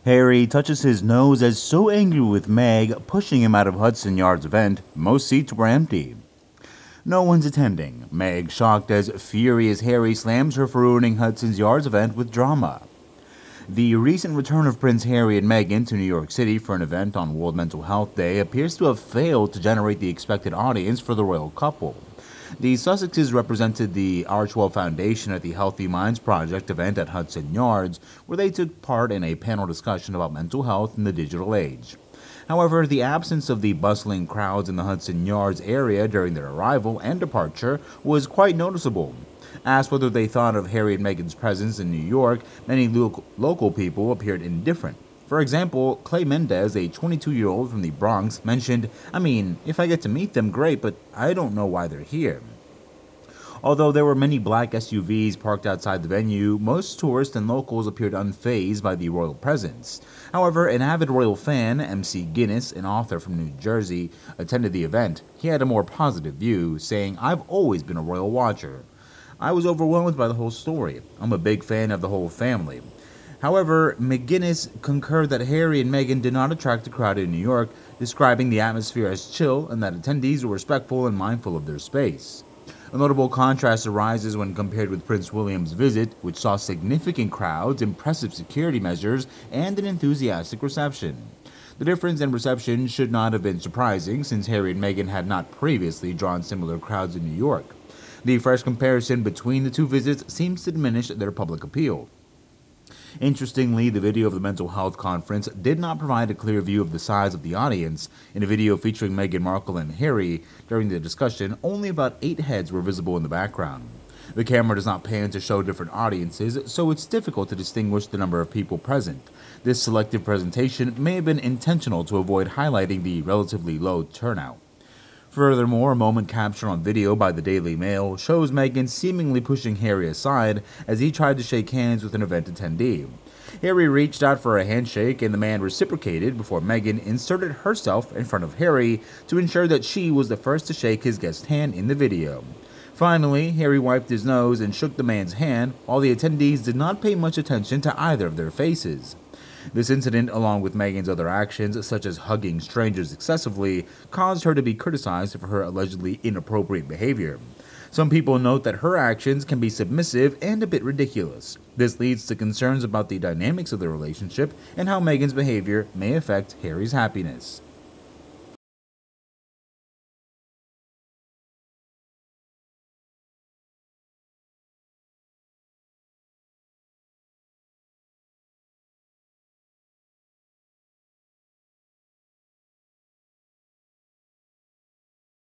Harry touches his nose as so angry with Meg, pushing him out of Hudson Yards event. Most seats were empty. No one's attending. Meg shocked as furious Harry slams her for ruining Hudson Yards event with drama. The recent return of Prince Harry and Meghan to New York City for an event on World Mental Health Day appears to have failed to generate the expected audience for the royal couple. The Sussexes represented the Auel Foundation at the Healthy Minds Project event at Hudson Yards, where they took part in a panel discussion about mental health in the digital age. However, the absence of the bustling crowds in the Hudson Yards area during their arrival and departure was quite noticeable. Asked whether they thought of Harry and Meghan's presence in New York, many local people appeared indifferent. For example, Cle Mendez, a 22-year-old from the Bronx, mentioned, if I get to meet them, great, but I don't know why they're here. Although there were many black SUVs parked outside the venue, most tourists and locals appeared unfazed by the royal presence. However, an avid royal fan, MC Guinness, an author from New Jersey, attended the event. He had a more positive view, saying, "I've always been a royal watcher. I was overwhelmed by the whole story. I'm a big fan of the whole family." However, McGuinness concurred that Harry and Meghan did not attract a crowd in New York, describing the atmosphere as chill and that attendees were respectful and mindful of their space. A notable contrast arises when compared with Prince William's visit, which saw significant crowds, impressive security measures, and an enthusiastic reception. The difference in reception should not have been surprising, since Harry and Meghan had not previously drawn similar crowds in New York. The fresh comparison between the two visits seems to diminish their public appeal. Interestingly, the video of the mental health conference did not provide a clear view of the size of the audience. In a video featuring Meghan Markle and Harry, during the discussion, only about 8 heads were visible in the background. The camera does not pan to show different audiences, so it's difficult to distinguish the number of people present. This selective presentation may have been intentional to avoid highlighting the relatively low turnout. Furthermore, a moment captured on video by the Daily Mail shows Meghan seemingly pushing Harry aside as he tried to shake hands with an event attendee. Harry reached out for a handshake and the man reciprocated before Meghan inserted herself in front of Harry to ensure that she was the first to shake his guest's hand in the video. Finally, Harry wiped his nose and shook the man's hand, while the attendees did not pay much attention to either of their faces. This incident, along with Meghan's other actions, such as hugging strangers excessively, caused her to be criticized for her allegedly inappropriate behavior. Some people note that her actions can be submissive and a bit ridiculous. This leads to concerns about the dynamics of the relationship and how Meghan's behavior may affect Harry's happiness.